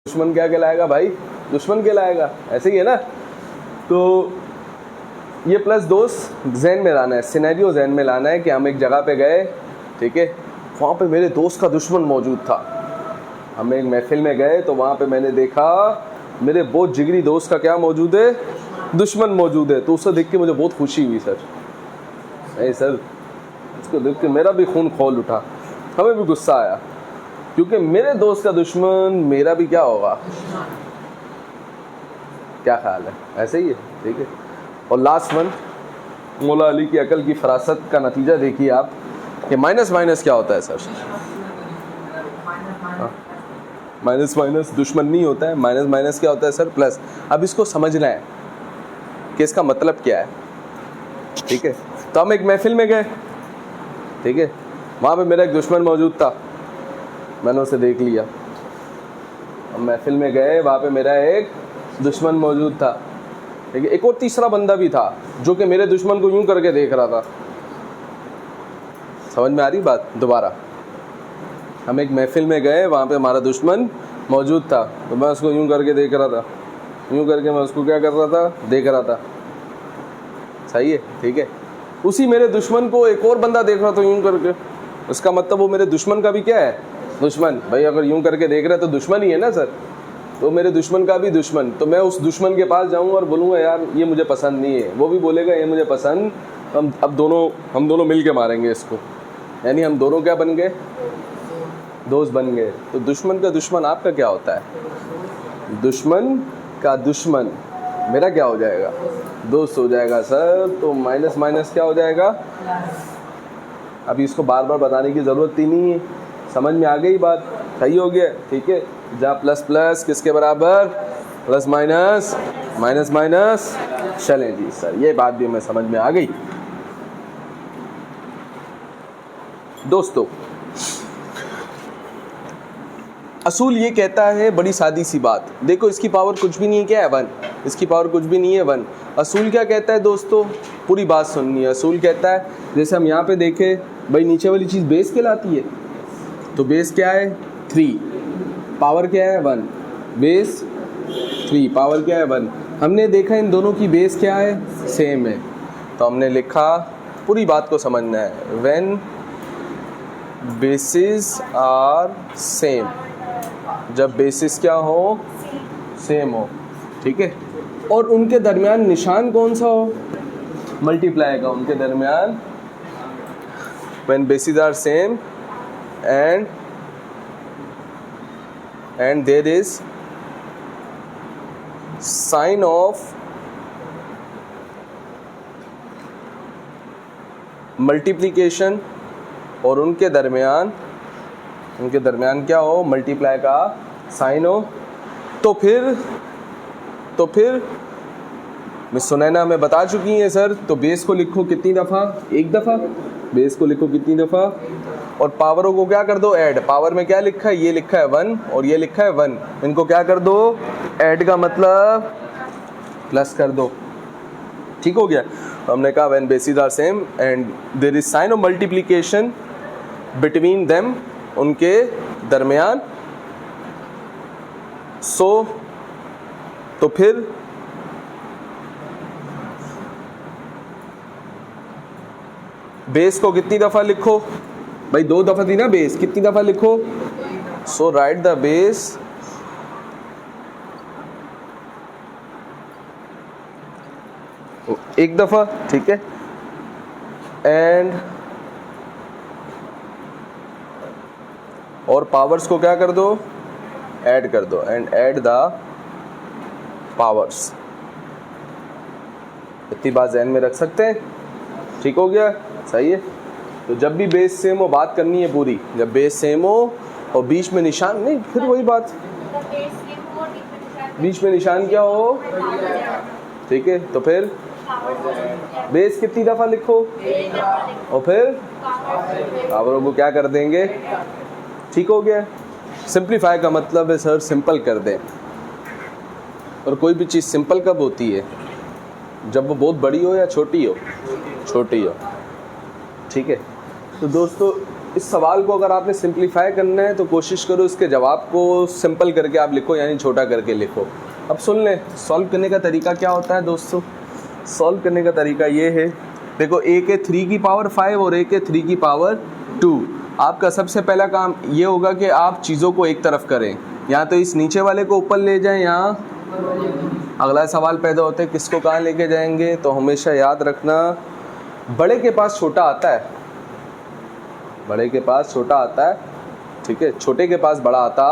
दुश्मन क्या कहलाएगा भाई? दुश्मन कहलाएगा, ऐसे ही है ना। तो ये प्लस दोस्त जहन में लाना है, सिनेरियो जहन में लाना है कि हम एक जगह पे गए, ठीक है, वहाँ पे मेरे दोस्त का दुश्मन मौजूद था। हम एक महफिल में गए तो वहाँ पे मैंने देखा मेरे बहुत जिगरी दोस्त का क्या मौजूद है? दुश्मन मौजूद है। तो उसे देख के मुझे बहुत खुशी हुई सर। नहीं सर, उसको देख के मेरा भी खून खौल उठा, हमें भी गुस्सा आया, क्योंकि मेरे दोस्त का दुश्मन मेरा भी क्या होगा? क्या ख्याल है? ऐसे ही है, ठीक है। और लास्ट वन, मौला अली की अकल की फरासत का नतीजा देखिए आप कि माइनस माइनस क्या होता है सर? माइनस माइनस दुश्मन नहीं होता है, माइनस माइनस क्या होता है सर? प्लस। अब इसको समझना है कि इसका मतलब क्या है, ठीक है। तो हम एक महफिल में गए, ठीक है, वहाँ पे मेरा एक दुश्मन मौजूद था, मैंने उसे देख लिया। हम महफिल में गए, वहाँ पे मेरा एक दुश्मन मौजूद था, ठीक है। एक और तीसरा बंदा भी था जो कि मेरे दुश्मन को यूं करके देख रहा था। समझ में आ रही बात? दोबारा, हम एक महफिल में गए, वहाँ पे हमारा दुश्मन मौजूद था, तो मैं उसको यूं करके देख रहा था, यूं करके मैं उसको क्या कर रहा था? देख रहा था। सही है, ठीक है। उसी मेरे दुश्मन को एक और बंदा देख रहा था यूं करके, उसका मतलब वो मेरे दुश्मन का भी क्या है? दुश्मन। भाई अगर यूं करके देख रहा है तो दुश्मन ही है ना सर। तो मेरे दुश्मन का भी दुश्मन, तो मैं उस दुश्मन के पास जाऊंगा और बोलूँगा यार ये मुझे पसंद नहीं है, वो भी बोलेगा ये मुझे पसंद, हम दोनों मिल के मारेंगे इसको। यानी हम दोनों क्या बन गए? दोस्त बन गए। तो दुश्मन का दुश्मन आपका क्या होता है? दुश्मन का दुश्मन मेरा क्या हो जाएगा? दोस्त हो जाएगा सर। तो माइनस माइनस क्या हो जाएगा? अभी इसको बार बार बताने की ज़रूरत ही नहीं है, समझ में आ गई बात? सही हो गया, ठीक है। जहाँ प्लस प्लस किसके बराबर? Plus minus, minus minus. चलें जी सर, ये बात भी हमें समझ में आ गई। दोस्तों, असूल ये कहता है, बड़ी सादी सी बात, देखो इसकी पावर कुछ भी नहीं है, क्या है? 1। इसकी पावर कुछ भी नहीं है, 1। असूल क्या कहता है दोस्तों? पूरी बात सुननी है। असूल कहता है, जैसे हम यहाँ पे देखें, भाई नीचे वाली चीज़ बेस कहलाती है, तो बेस क्या है? 3। पावर क्या है? 1। बेस 3, पावर क्या है? 1। हमने देखा इन दोनों की बेस क्या है? सेम है। तो हमने लिखा, पूरी बात को समझना है, व्हेन बेसिस आर सेम, जब बेसिस क्या हो? सेम हो, ठीक है। और उनके दरमियान निशान कौन सा हो? मल्टीप्लाई का। उनके दरमियान when bases are same and there is sign of multiplication, और उनके दरमियान क्या हो? मल्टीप्लाई का साइन हो। तो फिर मिस सुनैना हमें बता चुकी हैं सर। तो बेस को लिखो कितनी दफ़ा? 1 दफ़ा। बेस को लिखो कितनी दफ़ा? और पावरों को क्या कर दो? ऐड। पावर में क्या लिखा है? ये लिखा है 1 और ये लिखा है 1, इनको क्या कर दो? ऐड का मतलब प्लस कर दो, ठीक हो गया। तो हमने कहा when bases are same and there is sign of multiplication between them, उनके दरमियान। तो फिर बेस को कितनी दफ़ा लिखो? भाई 2 दफ़ा थी ना बेस, कितनी दफ़ा लिखो? सो राइट द बेस 1 दफ़ा, ठीक है। एंड और पावर्स को क्या कर दो? ऐड कर दो। And add the powers. इतनी बात ज़हन में रख सकते हैं, ठीक हो गया, सही है। तो जब भी बेस सेम हो, बात करनी है पूरी, जब बेस सेम हो और बीच में निशान नहीं, फिर वही बात, बीच में निशान क्या हो? ठीक है। तो फिर बेस कितनी दफ़ा लिखो और फिर पावरों को क्या कर देंगे? ठीक हो गया। सिंप्लीफाई का मतलब है सर सिंपल कर दें। और कोई भी चीज़ सिंपल कब होती है? जब वो बहुत बड़ी हो या छोटी हो? छोटी हो, ठीक है। तो दोस्तों इस सवाल को अगर आपने सिंप्लीफाई करना है तो कोशिश करो इसके जवाब को सिंपल करके आप लिखो, यानी छोटा करके लिखो। अब सुन लें सॉल्व करने का तरीका क्या होता है दोस्तों। सॉल्व करने का तरीका ये है, देखो a के 3 की पावर 5 और a के 3 की पावर 2। आपका सबसे पहला काम ये होगा कि आप चीज़ों को एक तरफ करें, या तो इस नीचे वाले को ऊपर ले जाएं, या अगला सवाल पैदा होता है किसको कहाँ लेके जाएंगे। तो हमेशा याद रखना बड़े के पास छोटा आता है, बड़े के पास छोटा आता है, ठीक है, छोटे के पास बड़ा आता,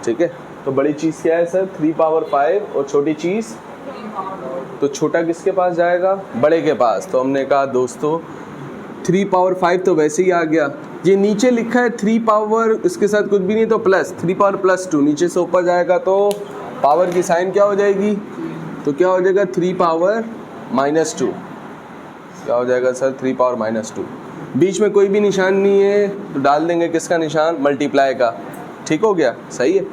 ठीक है। तो बड़ी चीज़ क्या है सर, 3 पावर 5, और छोटी चीज़, तो छोटा किसके पास जाएगा, बड़े के पास। तो हमने कहा दोस्तों 3 पावर 5 तो वैसे ही आ गया, ये नीचे लिखा है 3 पावर, इसके साथ कुछ भी नहीं तो प्लस 3 पावर प्लस 2, नीचे से ऊपर जाएगा तो पावर की साइन क्या हो जाएगी, तो क्या हो जाएगा 3 पावर -2, क्या हो जाएगा सर 3 पावर -2। बीच में कोई भी निशान नहीं है तो डाल देंगे किसका निशान, मल्टीप्लाई का, ठीक हो गया, सही है।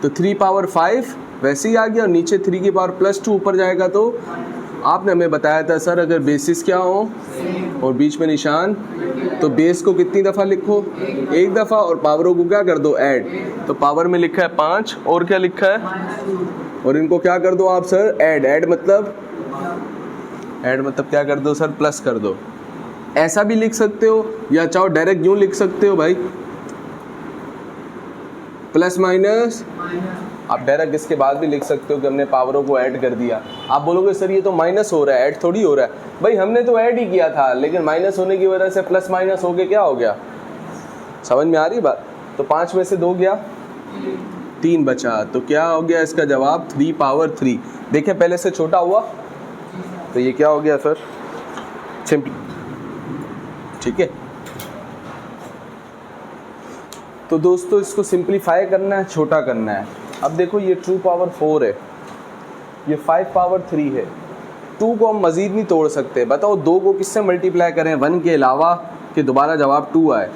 तो 3 पावर 5 वैसे ही आ गया, और नीचे 3 की पावर +2 ऊपर जाएगा। तो आपने हमें बताया था सर अगर बेसिस क्या हो और बीच में निशान, तो बेस को कितनी दफ़ा लिखो, एक दफ़ा, और पावरों को क्या कर दो, ऐड। तो पावर में लिखा है 5, और क्या लिखा है, और इनको क्या कर दो आप सर, ऐड। ऐड मतलब क्या कर दो सर, प्लस कर दो। ऐसा भी लिख सकते हो, या चाहो डायरेक्ट यूँ लिख सकते हो भाई, प्लस माइनस। आप डायरेक्ट इसके बाद भी लिख सकते हो कि हमने पावरों को ऐड कर दिया। आप बोलोगे सर ये तो माइनस हो रहा है, ऐड थोड़ी हो रहा है। भाई हमने तो ऐड ही किया था, लेकिन माइनस होने की वजह से प्लस माइनस हो गया, क्या हो गया, समझ में आ रही बात। तो 5 में से 2 गया, 3 बचा, तो क्या हो गया इसका जवाब 3 पावर 3। देखिए पहले से छोटा हुआ, तो ये क्या हो गया सर, सिंपल, ठीक है। तो दोस्तों इसको सिंप्लीफाई करना है, छोटा करना है। अब देखो ये 2 पावर 4 है, ये 5 पावर 3 है, 2 को हम मज़ीद नहीं तोड़ सकते। बताओ 2 को किससे मल्टीप्लाई करें 1 के अलावा, कि दोबारा जवाब 2 आए।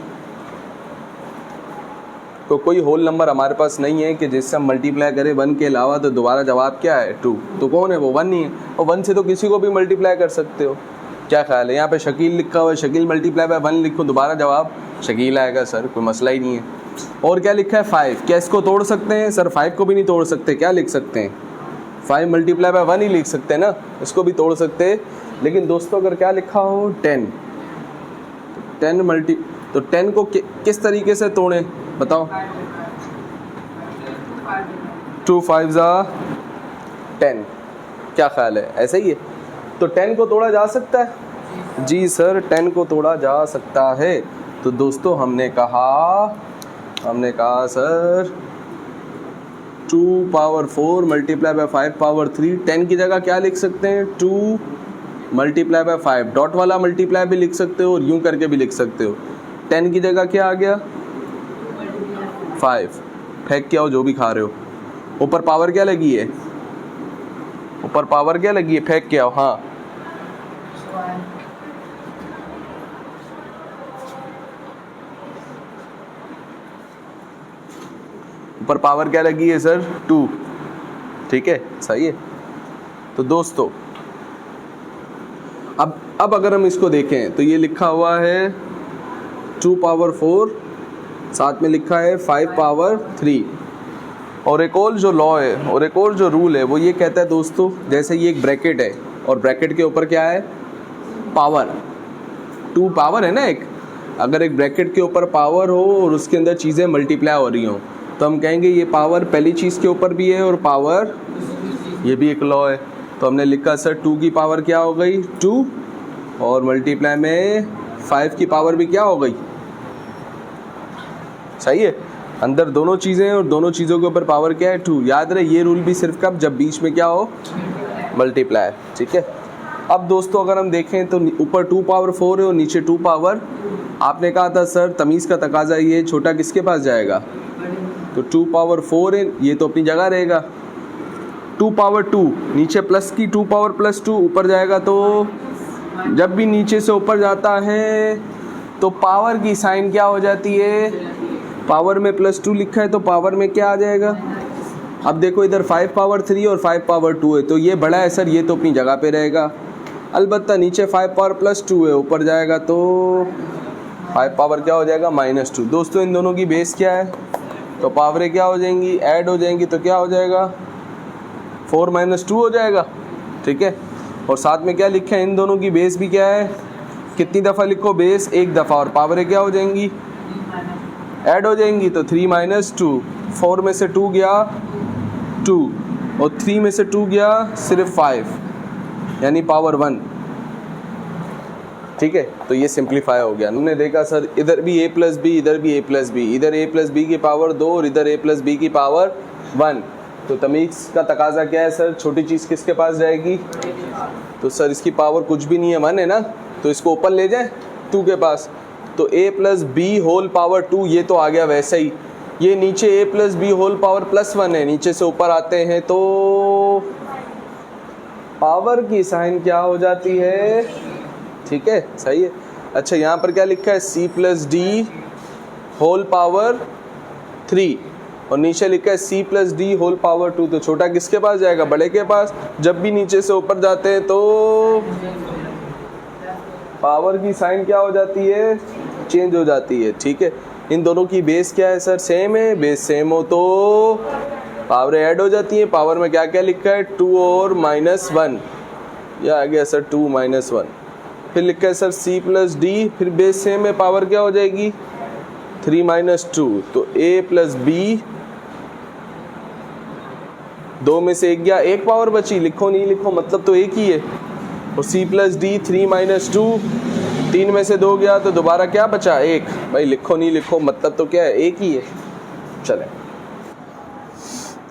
तो कोई होल नंबर हमारे पास नहीं है कि जिससे हम मल्टीप्लाई करें 1 के अलावा तो दोबारा जवाब क्या है, 2। तो कौन है वो, 1 ही है, और 1 से तो किसी को भी मल्टीप्लाई कर सकते हो। क्या ख्याल है, यहाँ पे शकील लिखा हुआ है, शकील मल्टीप्लाई बाय 1 लिखो, दोबारा जवाब शकील आएगा सर, कोई मसला ही नहीं है। और क्या लिखा है 5, क्या इसको तोड़ सकते हैं सर, 5 को भी नहीं तोड़ सकते, क्या लिख सकते हैं 5 मल्टीप्लाई बाय 1 ही लिख सकते हैं ना, इसको भी तोड़ सकते हैं। लेकिन दोस्तों अगर क्या लिखा हो 10, तो 10 को किस तरीके से तोड़ें बताओ, 2 5 10, क्या ख्याल है, ऐसे ही है। तो 10 को तोड़ा जा सकता है, जी सर 10 को तोड़ा जा सकता है। तो दोस्तों हमने कहा sir 2 power 4 multiply by 5 power 3, 10 की जगह क्या लिख सकते हैं, 2 मल्टीप्लाई बाय 5, डॉट वाला मल्टीप्लाई भी लिख सकते हो और यूं करके भी लिख सकते हो। 10 की जगह क्या आ गया 5, फेंक के आओ जो भी खा रहे हो। ऊपर पावर क्या लगी है, फेंक के आओ, हाँ ऊपर पावर क्या लगी है सर 2, ठीक है, सही है। तो दोस्तों अब अगर हम इसको देखें तो ये लिखा हुआ है 2 पावर 4, साथ में लिखा है 5 पावर 3, और एक और जो लॉ है और एक और जो रूल है वो ये कहता है दोस्तों, जैसे ये एक ब्रैकेट है और ब्रैकेट के ऊपर क्या है, पावर, 2 पावर है ना एक, अगर एक ब्रैकेट के ऊपर पावर हो और उसके अंदर चीज़ें मल्टीप्लाई हो रही हों तो हम कहेंगे ये पावर पहली चीज़ के ऊपर भी है और पावर, ये भी एक लॉ है। तो हमने लिखा सर 2 की पावर क्या हो गई 2, और मल्टीप्लाई में 5 की पावर भी क्या हो गई, सही है, अंदर दोनों चीज़ें और दोनों चीज़ों के ऊपर पावर क्या है 2। याद रहे ये रूल भी सिर्फ कब, जब बीच में क्या हो, मल्टीप्लाई, ठीक है। अब दोस्तों अगर हम देखें तो ऊपर 2 पावर 4 है और नीचे 2 पावर, आपने कहा था सर तमीज़ का तकाजा ये छोटा किसके पास जाएगा, तो 2 पावर 4 है, ये तो अपनी जगह रहेगा। 2 पावर 2 नीचे प्लस की 2 पावर प्लस 2 ऊपर जाएगा, तो जब भी नीचे से ऊपर जाता है तो पावर की साइन क्या हो जाती है, पावर में +2 लिखा है तो पावर में क्या आ जाएगा। अब देखो इधर 5 पावर 3 और 5 पावर 2 है, तो ये बड़ा है सर, ये तो अपनी जगह पे रहेगा। अलबत्ता नीचे 5 पावर +2 है, ऊपर जाएगा तो 5 पावर क्या हो जाएगा -2। दोस्तों इन दोनों की बेस क्या है, तो पावरें क्या हो जाएंगी, ऐड हो जाएंगी, तो क्या हो जाएगा 4 - 2 हो जाएगा। ठीक है, और साथ में क्या लिखा है, इन दोनों की बेस भी क्या है, कितनी दफ़ा लिखो, बेस एक दफ़ा, और पावरें क्या हो जाएंगी, ऐड हो जाएंगी, तो 3 - 2, 4 में से 2 गया 2 और 3 में से 2 गया सिर्फ 5, यानी पावर 1। ठीक है, तो ये सिंप्लीफाई हो गया। हमने देखा सर इधर भी a+b, इधर भी a+b, इधर a+b की पावर 2 और इधर a+b की पावर 1। तो तमीज़ का तकाजा क्या है सर, छोटी चीज़ किसके पास जाएगी, तो सर इसकी पावर कुछ भी नहीं है, 1 है ना, तो इसको ऊपर ले जाए 2 के पास, तो a+b होल पावर 2, ये तो आ गया वैसे ही। ये नीचे a+b होल पावर +1 है, नीचे से ऊपर आते हैं तो पावर की साइन क्या हो जाती है। ठीक है, सही है। अच्छा, यहाँ पर क्या लिखा है, c+d होल पावर 3 और नीचे लिखा है c+d होल पावर 2। तो छोटा किसके पास जाएगा, बड़े के पास। जब भी नीचे से ऊपर जाते हैं तो पावर की साइन क्या हो जाती है, चेंज हो जाती है। ठीक है, इन दोनों की बेस क्या है सर, सेम है। बेस सेम हो तो पावर ऐड हो जाती है। पावर में क्या क्या लिखा है, 2 और -1, यह आ गया सर 2 - 1। फिर लिखा है सर c+d, फिर बेस सेम है, पावर क्या हो जाएगी 3 - 2, तो a+b, 2 में से 1 गया, 1 पावर बची, लिखो नहीं लिखो मतलब तो एक ही है। और c+d 3 - 2, 3 में से 2 गया तो दोबारा क्या बचा, 1। भाई लिखो नहीं लिखो मतलब तो क्या है, एक ही है। चले,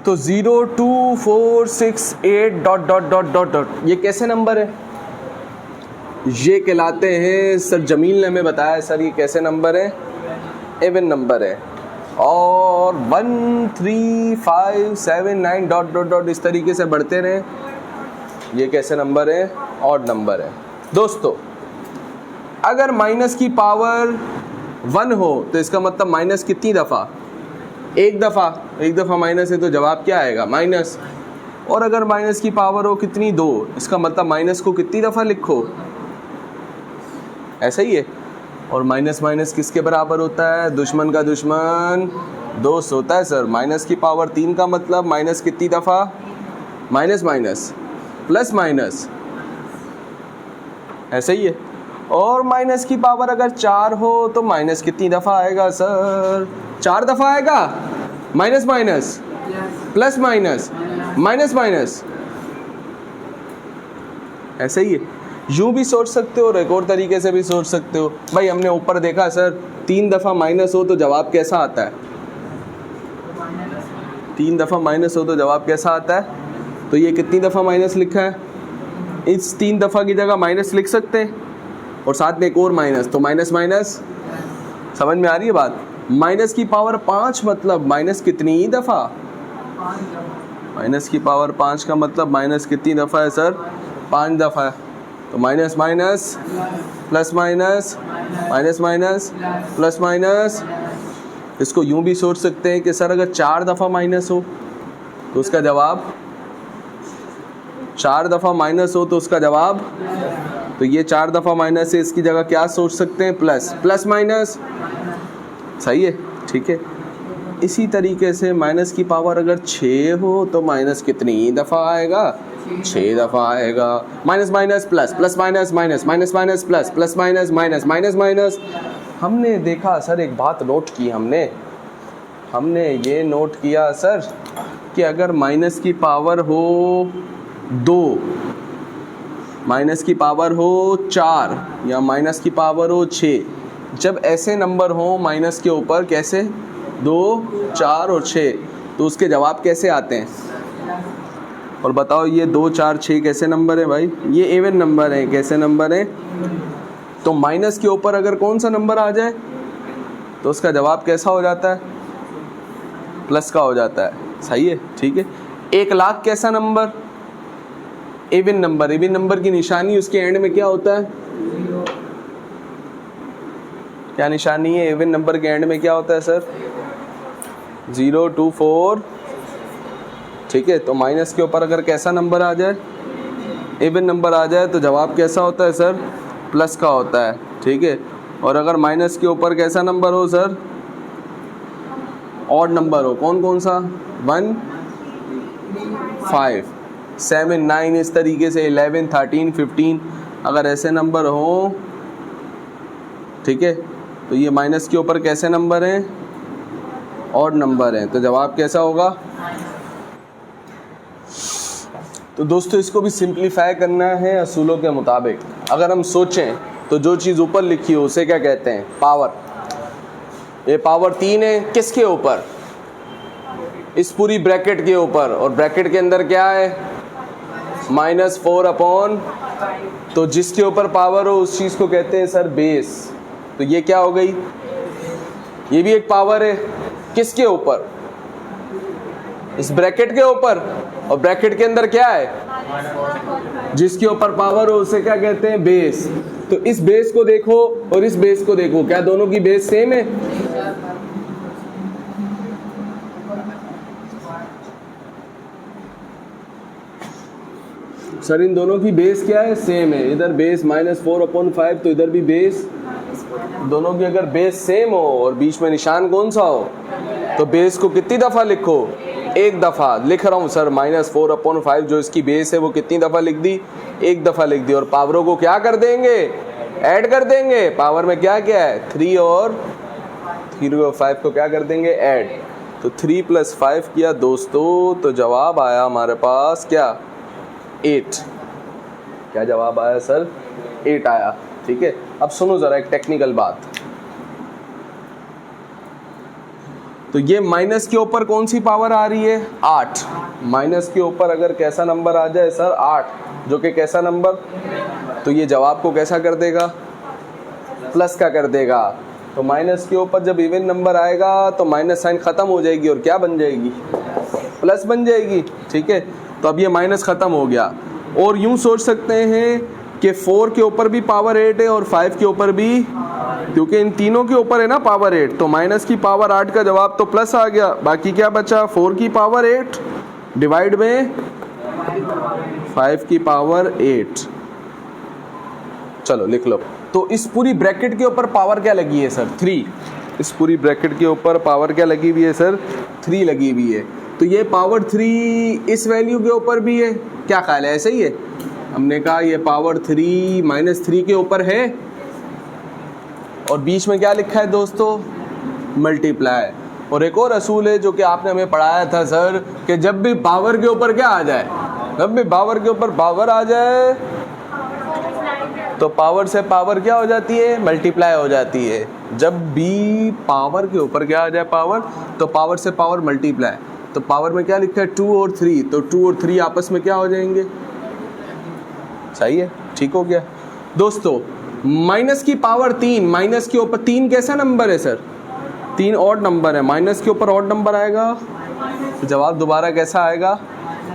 तो 0 2 4 6 8 ... ये कैसे नंबर है, ये कहलाते हैं सर, जमील ने हमें बताया सर ये कैसे नंबर है, इवन नंबर है। और 1 3 5 7 9 ... इस तरीके से बढ़ते रहे, ये कैसे नंबर है, ऑड नंबर है। दोस्तों अगर माइनस की पावर 1 हो तो इसका मतलब माइनस कितनी दफ़ा, एक दफ़ा माइनस है तो जवाब क्या आएगा, माइनस। और अगर माइनस की पावर हो कितनी, 2, इसका मतलब माइनस को कितनी दफ़ा लिखो, ऐसा ही है। और माइनस माइनस किसके बराबर होता है, दुश्मन का दुश्मन दोस्त होता है सर। माइनस की पावर 3 का मतलब माइनस कितनी दफ़ा, माइनस माइनस प्लस माइनस, ऐसा ही है। और माइनस की पावर अगर 4 हो तो माइनस कितनी दफ़ा आएगा सर, 4 दफ़ा आएगा। Minus minus plus minus minus minus, ऐसा ही है। यूँ भी सोच सकते हो और एक और तरीके से भी सोच सकते हो। भाई हमने ऊपर देखा सर 3 दफ़ा माइनस हो तो जवाब कैसा आता है, 3 दफ़ा माइनस हो तो जवाब कैसा आता है। तो ये कितनी दफ़ा माइनस लिखा है, इस 3 दफ़ा की जगह माइनस लिख सकते हैं और साथ में एक और माइनस, तो माइनस माइनस, समझ में आ रही है बात। माइनस की पावर 5 मतलब माइनस कितनी दफ़ा, माइनस की पावर 5 का मतलब माइनस कितनी दफ़ा है सर, 5 दफ़ा है। तो minus minus plus minus minus minus plus minus. इसको यूं भी सोच सकते हैं कि सर अगर 4 दफ़ा माइनस हो तो उसका जवाब, 4 दफ़ा माइनस हो तो उसका जवाब, तो ये 4 दफ़ा माइनस है, इसकी जगह क्या सोच सकते हैं, प्लस, प्लस माइनस, सही है। ठीक है, इसी तरीके से माइनस की पावर अगर 6 हो तो माइनस कितनी दफ़ा आएगा, 6 दफ़ा आएगा। Minus minus plus, plus minus minus, minus minus plus, plus minus minus, minus minus. हमने देखा सर, एक बात नोट की हमने ये नोट किया सर कि अगर माइनस की पावर हो 2, माइनस की पावर हो 4 या माइनस की पावर हो 6, जब ऐसे नंबर हो माइनस के ऊपर, कैसे 2 4 और 6, तो उसके जवाब कैसे आते हैं। और बताओ ये 2 4 6 कैसे नंबर है भाई, ये इवन नंबर है, कैसे नंबर है। तो माइनस के ऊपर अगर कौन सा नंबर आ जाए तो उसका जवाब कैसा हो जाता है, प्लस का हो जाता है, सही है। ठीक है, 1 लाख कैसा number, even number. Even number की निशानी उसके एंड में क्या होता है, क्या निशानी है इवन नंबर के एंड में, क्या होता है सर, 0 2 4। ठीक है, तो माइनस के ऊपर अगर कैसा नंबर आ जाए, इवन नंबर आ जाए, तो जवाब कैसा होता है सर, प्लस का होता है। ठीक है, और अगर माइनस के ऊपर कैसा नंबर हो सर, ऑड नंबर हो, कौन कौन सा, 1, 5, 7, 9, इस तरीके से 11, 13, 15 अगर ऐसे नंबर हो, ठीक है, तो ये माइनस के ऊपर कैसे नंबर हैं, ऑड नंबर हैं, तो जवाब कैसा होगा। तो दोस्तों इसको भी सिंप्लीफाई करना है असूलों के मुताबिक। अगर हम सोचें तो जो चीज़ ऊपर लिखी हो उसे क्या कहते हैं, पावर। ये पावर 3 है, किसके ऊपर, इस पूरी ब्रैकेट के ऊपर, और ब्रैकेट के अंदर क्या है, -4/, तो जिसके ऊपर पावर हो उस चीज़ को कहते हैं सर बेस। तो ये क्या हो गई, ये भी एक पावर है, किसके ऊपर, इस ब्रैकेट के ऊपर, और ब्रैकेट के अंदर क्या है, जिसके ऊपर पावर हो उसे क्या कहते हैं, बेस। तो इस बेस को देखो और इस बेस को देखो, क्या दोनों की बेस सेम है, सर इन दोनों की बेस क्या है, सेम है। इधर बेस -4/5 तो इधर भी बेस, दोनों की अगर बेस सेम हो और बीच में निशान कौन सा हो, तो बेस को कितनी दफ़ा लिखो, एक दफ़ा लिख रहा हूँ सर। -4/5 जो इसकी बेस है वो कितनी दफ़ा लिख दी, एक दफ़ा लिख दी। और पावरों को क्या कर देंगे, ऐड कर देंगे। पावर में क्या क्या है, 3 और 5 को क्या कर देंगे, ऐड। तो 3 + 5 किया दोस्तों, तो जवाब आया हमारे पास क्या, 8। क्या जवाब आया सर, 8 आया। ठीक है, अब सुनो ज़रा एक टेक्निकल बात। तो ये माइनस के ऊपर कौन सी पावर आ रही है, 8। माइनस के ऊपर अगर कैसा नंबर आ जाए सर, 8, जो कि कैसा नंबर, तो ये जवाब को कैसा कर देगा, प्लस का कर देगा। तो माइनस के ऊपर जब इवन नंबर आएगा तो माइनस साइन ख़त्म हो जाएगी और क्या बन जाएगी, प्लस बन जाएगी। ठीक है, तो अब ये माइनस ख़त्म हो गया। और यूँ सोच सकते हैं कि 4 के ऊपर भी पावर 8 है और 5 के ऊपर भी, क्योंकि इन तीनों के ऊपर है ना पावर 8, तो माइनस की पावर 8 का जवाब तो प्लस आ गया। बाकी क्या बचा, 4 की पावर 8 डिवाइड में 5 की पावर 8। चलो लिख लो। तो इस पूरी ब्रैकेट के ऊपर पावर क्या लगी है सर, 3। इस पूरी ब्रैकेट के ऊपर पावर क्या लगी हुई है सर, 3 लगी हुई है। तो ये पावर 3 इस वैल्यू के ऊपर भी है, क्या ख्याल है, ऐसे ही है। हमने कहा ये पावर 3 -3 के ऊपर है, और बीच में क्या लिखा है दोस्तों, मल्टीप्लाई। और एक और असूल है जो कि आपने हमें पढ़ाया था सर, कि जब भी पावर के ऊपर क्या आ जाए, जब भी पावर के ऊपर पावर आ जाए तो पावर से पावर क्या हो जाती है, मल्टीप्लाई हो जाती है। जब भी पावर के ऊपर क्या आ जाए पावर, तो पावर से पावर मल्टीप्लाई। तो पावर में क्या लिखा है, 2 और 3, तो 2 और 3 आपस में क्या हो जाएंगे, सही है, ठीक हो गया दोस्तों। माइनस की पावर 3, माइनस के ऊपर 3 कैसा नंबर है सर, 3 ऑड नंबर है, माइनस के ऊपर ऑड नंबर आएगा, तो जवाब दोबारा कैसा आएगा,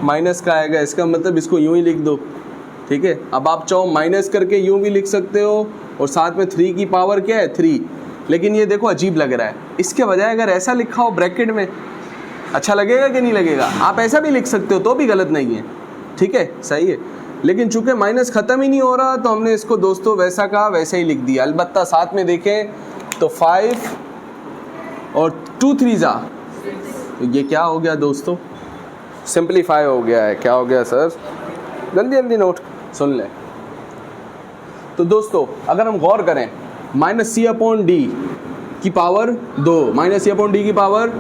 माइनस का आएगा। इसका मतलब इसको यूं ही लिख दो। ठीक है, अब आप चाहो माइनस करके यूं भी लिख सकते हो, और साथ में 3 की पावर क्या है, 3। लेकिन ये देखो अजीब लग रहा है, इसके बजाय अगर ऐसा लिखा हो ब्रैकेट में, अच्छा लगेगा कि नहीं लगेगा। आप ऐसा भी लिख सकते हो तो भी गलत नहीं है, ठीक है, सही है। लेकिन चूंकि माइनस ख़त्म ही नहीं हो रहा, तो हमने इसको दोस्तों वैसा का वैसे ही लिख दिया। अलबत्ता साथ में देखें तो 5 और 2 3 जा, तो ये क्या हो गया दोस्तों, सिंपलीफाई हो गया है। क्या हो गया सर, जल्दी जल्दी नोट सुन लें। तो दोस्तों अगर हम गौर करें, -c/d की पावर 2, -c/d की पावर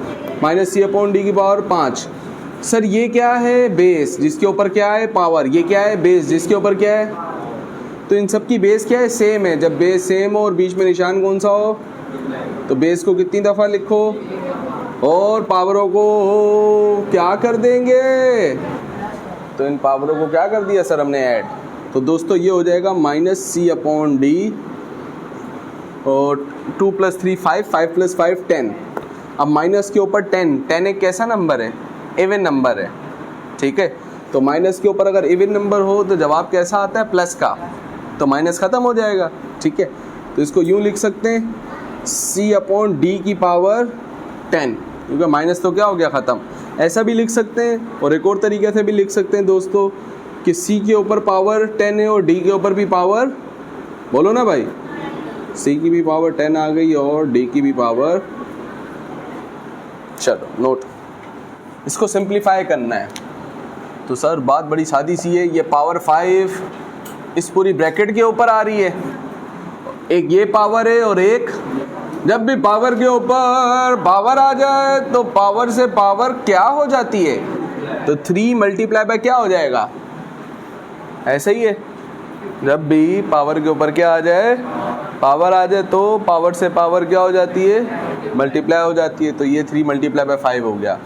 -c/d की पावर 5। सर ये क्या है, बेस, जिसके ऊपर क्या है पावर, ये क्या है बेस, जिसके ऊपर क्या है, तो इन सब की बेस क्या है, सेम है। जब बेस सेम हो और बीच में निशान कौन सा हो, तो बेस को कितनी दफ़ा लिखो और पावरों को क्या कर देंगे, तो इन पावरों को क्या कर दिया सर हमने, ऐड। तो दोस्तों ये हो जाएगा -c/d और 2 + 3 5, 5 + 5 10। अब माइनस के ऊपर 10 एक कैसा नंबर है, इवन नंबर है। ठीक है, तो माइनस के ऊपर अगर इवन नंबर हो तो जवाब कैसा आता है, प्लस का, तो माइनस ख़त्म हो जाएगा। ठीक है, तो इसको यूँ लिख सकते हैं c/d की पावर 10, क्योंकि माइनस तो क्या हो गया, ख़त्म। ऐसा भी लिख सकते हैं, और एक और तरीके से भी लिख सकते हैं दोस्तों कि c के ऊपर पावर 10 है और d के ऊपर भी पावर, बोलो ना भाई, सी की भी पावर 10 आ गई और डी की भी पावर, चलो नोट, इसको सिंप्लीफाई करना है। तो सर बात बड़ी सादी सी है, ये पावर 5 इस पूरी ब्रैकेट के ऊपर आ रही है, एक ये पावर है और एक, जब भी पावर के ऊपर पावर आ जाए तो पावर से पावर क्या हो जाती है, तो 3 मल्टीप्लाई बाय क्या हो जाएगा, ऐसे ही है। जब भी पावर के ऊपर क्या आ जाए, पावर आ जाए, तो पावर से पावर क्या हो जाती है, मल्टीप्लाई हो जाती है। तो ये 3 मल्टीप्लाई बाय 5 हो गया,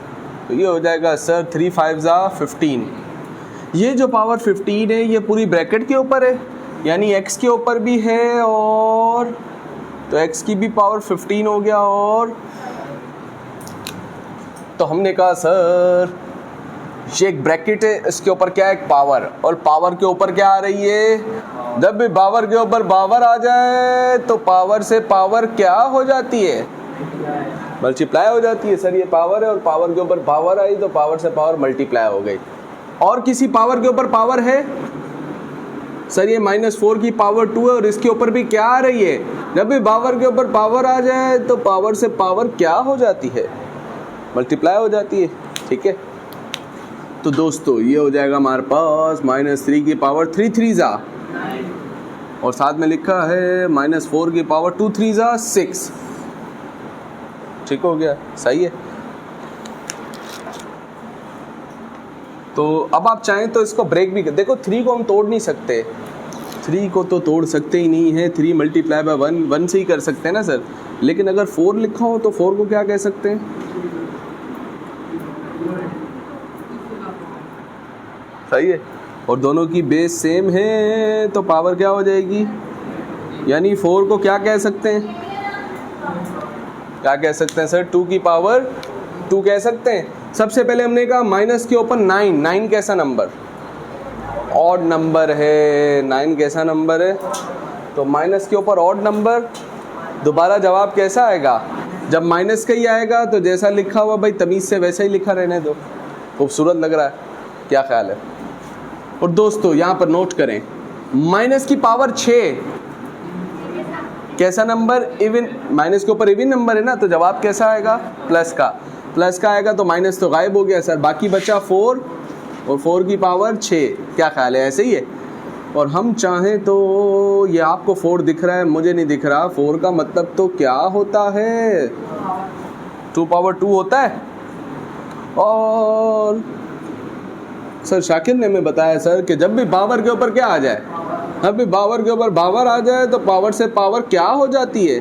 तो ये हो जाएगा सर 3 5 15। ये जो पावर 15 है ये पूरी ब्रैकेट के ऊपर है, यानी x के ऊपर भी है, और तो x की भी पावर 15 हो गया। और तो हमने कहा सर ये एक ब्रैकेट है, इसके ऊपर क्या है, एक पावर, और पावर के ऊपर क्या आ रही है, जब भी पावर के ऊपर पावर आ जाए तो पावर से पावर क्या हो जाती है, मल्टीप्लाई हो जाती है। सर ये पावर है और पावर के ऊपर पावर आई तो पावर से पावर मल्टीप्लाई हो गई। और किसी पावर के ऊपर पावर है सर, ये -4 की पावर 2 है और इसके ऊपर भी क्या आ रही है, जब भी पावर के ऊपर पावर आ जाए तो पावर से पावर क्या हो जाती है, मल्टीप्लाई हो जाती है। ठीक है, तो दोस्तों ये हो जाएगा हमारे पास -3 की पावर 3 3 और साथ में लिखा है -4 की पावर 2 3 6। ठीक हो गया, सही है। तो अब आप चाहें तो इसको ब्रेक भी कर, देखो 3 को हम तोड़ नहीं सकते, 3 को तो तोड़ सकते ही नहीं है, 3 मल्टीप्लाई बाय 1 से ही कर सकते हैं ना सर। लेकिन अगर 4 लिखा हो तो 4 को क्या कह सकते हैं, सही है, और दोनों की बेस सेम है तो पावर क्या हो जाएगी, यानी 4 को क्या कह सकते हैं, क्या कह सकते हैं सर, 2 की पावर 2 कह सकते हैं। सबसे पहले हमने कहा माइनस के ऊपर 9 कैसा नंबर, ऑड नंबर है, 9 कैसा नंबर है, तो माइनस के ऊपर ऑड नंबर, दोबारा जवाब कैसा आएगा, जब माइनस का ही आएगा तो जैसा लिखा हुआ भाई तमीज़ से वैसा ही लिखा रहने दो, खूबसूरत लग रहा है, क्या ख्याल है। और दोस्तों यहाँ पर नोट करें, माइनस की पावर 6 कैसा नंबर, इवन, माइनस के ऊपर इवन नंबर है ना, तो जवाब कैसा आएगा, प्लस का आएगा, तो माइनस तो गायब हो गया सर, बाकी बचा 4 और 4 की पावर 6, क्या ख्याल है, ऐसे ही है। और हम चाहें तो ये आपको 4 दिख रहा है, मुझे नहीं दिख रहा, 4 का मतलब तो क्या होता है, 2 पावर 2 होता है। और सर शाकिर ने हमें बताया सर कि जब भी पावर के ऊपर क्या आ जाए, जब भी पावर के ऊपर पावर आ जाए तो पावर से पावर क्या हो जाती है,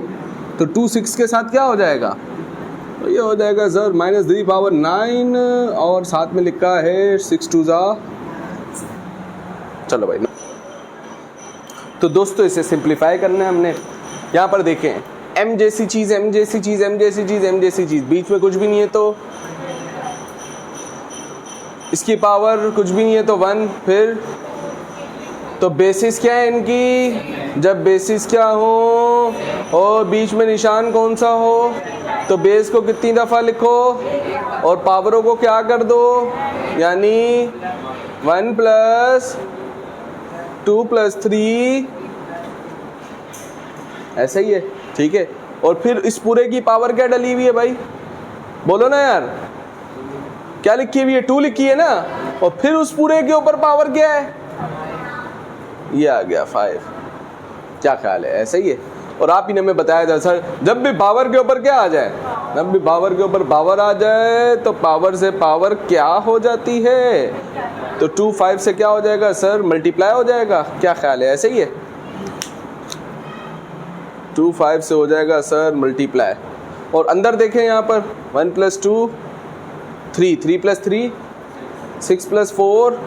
तो 2 6 के साथ क्या हो जाएगा, तो ये हो जाएगा सर -3 पावर 9 और साथ में लिखा है 6 2 चलो भाई। तो दोस्तों इसे सिंप्लीफाई करना है हमने। यहाँ पर देखें, m जैसी चीज़ m जैसी चीज़ m जैसी चीज़ m जैसी चीज़, बीच में कुछ भी नहीं है तो इसकी पावर कुछ भी नहीं है तो 1, फिर तो बेसिस क्या है इनकी, जब बेसिस क्या हो और बीच में निशान कौन सा हो, तो बेस को कितनी दफ़ा लिखो और पावरों को क्या कर दो, यानी 1 + 2 + 3, ऐसा ही है। ठीक है, और फिर इस पूरे की पावर क्या डली हुई है भाई, बोलो ना यार, क्या लिखी हुई है, 2 लिखी है ना, और फिर उस पूरे के ऊपर पावर क्या है, ये आ गया 5, क्या ख्याल है, ऐसा ही है। और आप ही ने हमें बताया था सर, जब भी पावर के ऊपर क्या आ जाए, जब भी पावर के ऊपर पावर आ जाए तो पावर से पावर क्या हो जाती है, तो 2 5 से क्या हो जाएगा सर, मल्टीप्लाई हो जाएगा, क्या ख्याल है, ऐसे ही है, 2 5 से हो जाएगा सर मल्टीप्लाई। और अंदर देखें यहाँ पर 1 + 2 3 3 + 3 6 + 4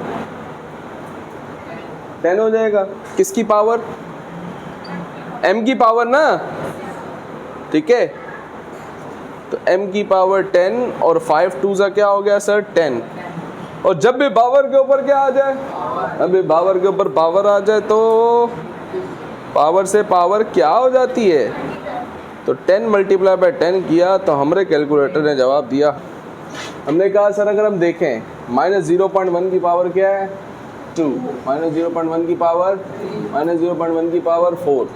10 हो जाएगा, किसकी पावर, m की पावर ना, ठीक है, तो m की पावर 10 और 5 2 क्या हो गया सर 10। और जब भी पावर के ऊपर क्या आ जाए, अभी पावर के ऊपर पावर आ जाए तो पावर से पावर क्या हो जाती है, तो 10 × 10 किया तो हमारे कैलकुलेटर ने जवाब दिया। हमने कहा सर अगर हम देखें -0.1 की पावर क्या है 2, -0.1 की पावर 4,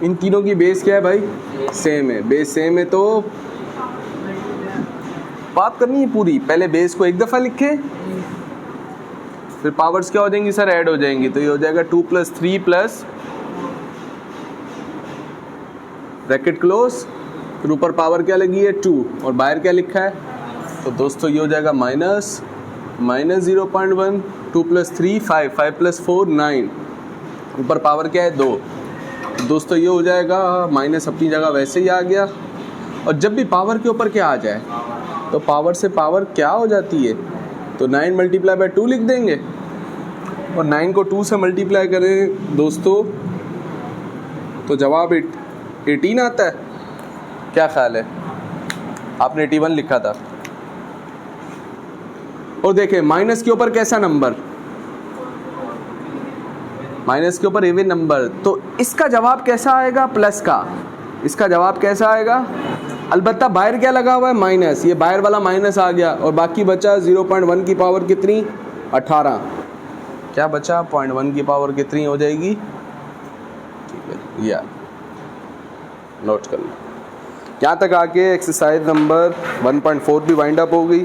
इन तीनों की बेस क्या है भाई? सेम है, बेस सेम है तो बात करनी है पूरी। पहले बेस को एक दफ़ा लिखे, फिर पावर्स क्या हो जाएंगी सर? ऐड हो जाएंगी। तो ये हो जाएगा 2 + 3 प्लस ब्रैकेट क्लोज, फिर ऊपर पावर क्या लगी है? 2, और बाहर क्या लिखा है? तो दोस्तों ये हो जाएगा माइनस 0.1, 2 + 3 5, 5 + 4 9, ऊपर पावर क्या है? 2। दोस्तों ये हो जाएगा माइनस अपनी जगह वैसे ही आ गया। और जब भी पावर के ऊपर क्या आ जाए तो पावर से पावर क्या हो जाती है? तो 9 × 2 लिख देंगे, और 9 को 2 से मल्टीप्लाई करें दोस्तों तो जवाब 18 आता है। क्या ख्याल है? आपने 81 लिखा था। और देखें माइनस के ऊपर कैसा नंबर? माइनस के ऊपर इवन नंबर, तो इसका जवाब कैसा आएगा? प्लस का। इसका जवाब कैसा आएगा? अलबत्ता बाहर क्या लगा हुआ है? माइनस। ये बाहर वाला माइनस आ गया और बाकी बचा 0.1 की पावर कितनी? 18। क्या बचा? 0.1 की पावर कितनी हो जाएगी? ठीक है, या नोट कर लो। यहाँ तक आके एक्सरसाइज नंबर 1.4 भी वाइंड अप हो गई।